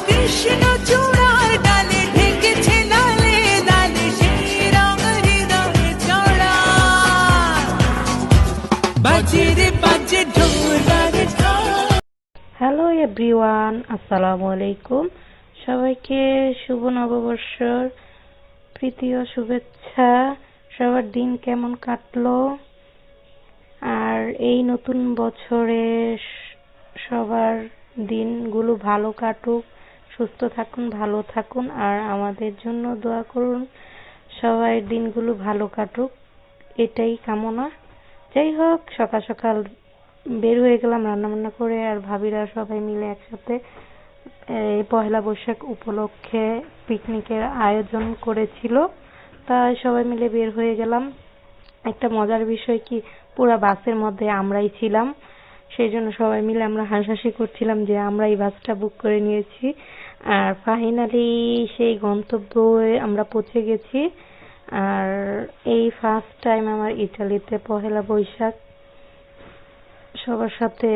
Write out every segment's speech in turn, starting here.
কৃষ্ণ চূড়ার ডালে ঢেকেছে লালে লালে সেই রং হৃদয়ে চড়া বাজে রে বাজে ঢোলার ঢোল। হ্যালো এভরিওয়ান, আসসালামু আলাইকুম। সবাইকে শুভ নববর্ষর প্রীতি ও শুভেচ্ছা। সবার দিন কেমন কাটলো? আর এই নতুন বছরে সবার দিনগুলো ভালো কাটুক, সুস্থ থাকুন, ভালো থাকুন, আর আমাদের জন্য দোয়া করুন। সবাই দিনগুলো ভালো কাটুক, এটাই কামনা। যাই হোক, সকাল সকাল বের হয়ে গেলাম রান্না বান্না করে, আর ভাবিরা সবাই মিলে একসাথে এই পহেলা বৈশাখ উপলক্ষে পিকনিকের আয়োজন করেছিল। তাই সবাই মিলে বের হয়ে গেলাম। একটা মজার বিষয় কি, পুরা বাসের মধ্যে আমরাই ছিলাম। সেই জন্য সবাই মিলে আমরা হাসাহাসি করছিলাম যে আমরাই বাসটা বুক করে নিয়েছি। আর ফাইনালি সেই গন্তব্যে আমরা পৌঁছে গেছি। আর এই ফার্স্ট টাইম আমার ইতালিতে পহেলা বৈশাখ সবার সাথে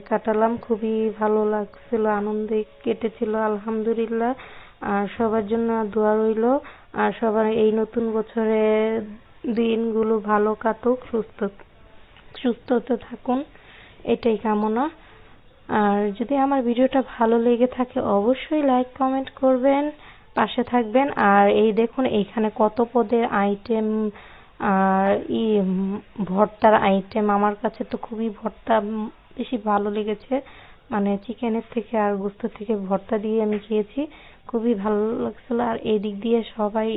কাটালাম। খুবই ভালো লাগছিল, আনন্দে কেটেছিল আলহামদুলিল্লাহ। আর সবার জন্য দোয়া রইল। আর সবার এই নতুন বছরে দিনগুলো ভালো কাটুক, সুস্থতে থাকুন, এটাই কামনা। আর যদি আমার ভিডিওটা ভালো লেগে থাকে অবশ্যই লাইক কমেন্ট করবেন, পাশে থাকবেন। আর এই দেখুন এইখানে কত পদের আইটেম, আর ভর্তার আইটেম। আমার কাছে তো খুবই ভর্তা বেশি ভালো লেগেছে, মানে চিকেনের থেকে আর গোস্ত থেকে ভর্তা দিয়ে আমি খেয়েছি, খুবই ভালো লাগছিল। আর এই দিক দিয়ে সবাই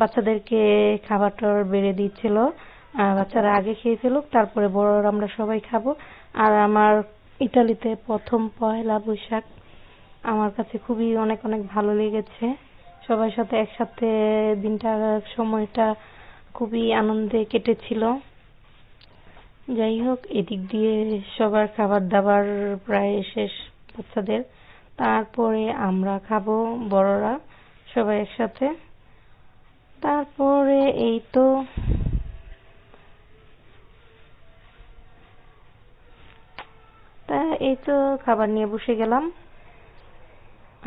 বাচ্চাদেরকে খাবারটা বেড়ে দিচ্ছিল। বাচ্চারা আগে খেয়ে ফেলুক, তারপরে বড়রা আমরা সবাই খাবো। আর আমার ইতালিতে প্রথম পয়লা বৈশাখ আমার কাছে খুবই অনেক অনেক ভালো লেগেছে। সবার সাথে একসাথে দিনটা, সময়টা খুবই আনন্দে কেটেছিল। যাই হোক, এদিক দিয়ে সবার খাবার দাবার প্রায় শেষ বাচ্চাদের, তারপরে আমরা খাবো বড়রা সবাই একসাথে। তারপরে এই তো খাবার নিয়ে বসে গেলাম।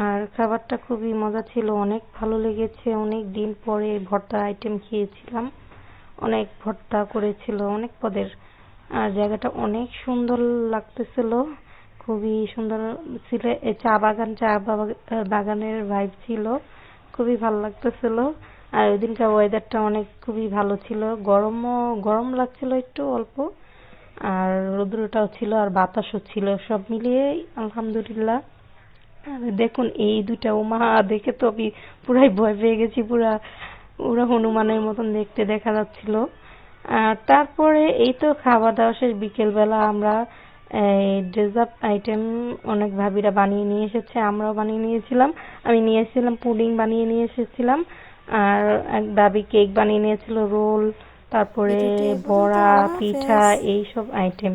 আর খাবারটা খুবই মজা ছিল, অনেক ভালো লেগেছে। অনেক দিন পরে ভর্তার আইটেম খেয়েছিলাম, অনেক ভর্তা করেছিল অনেক পদের। আর জায়গাটা অনেক সুন্দর লাগতেছিল, খুবই সুন্দর ছিল। চা বাগানের ভাইব ছিল, খুবই ভালো লাগতেছিল। আর ওই দিনকার ওয়েদারটা খুবই ভালো ছিল, গরম লাগছিল একটু অল্প, আর রৌদ্রটাও ছিল, আর বাতাসও ছিল, সব মিলিয়ে আলহামদুলিল্লাহ। দেখুন এই দুইটা ওমা, দেখে তো আমি পুরাই ভয় পেয়ে গেছি, পুরা হনুমানের মতন দেখতে দেখা যাচ্ছিল। আর তারপরে এই তো খাওয়া দাওয়া শেষ, বিকেল বেলা আমরা ডেজার্ট আইটেম অনেক ভাবিরা বানিয়ে নিয়ে এসেছে, আমরাও বানিয়ে নিয়েছিলাম। আমি নিয়েছিলাম পুডিং বানিয়ে নিয়ে এসেছিলাম, আর এক দাবি কেক বানিয়ে নিয়েছিল, রোল, তারপরে বড়া, পিঠা, এইসব আইটেম।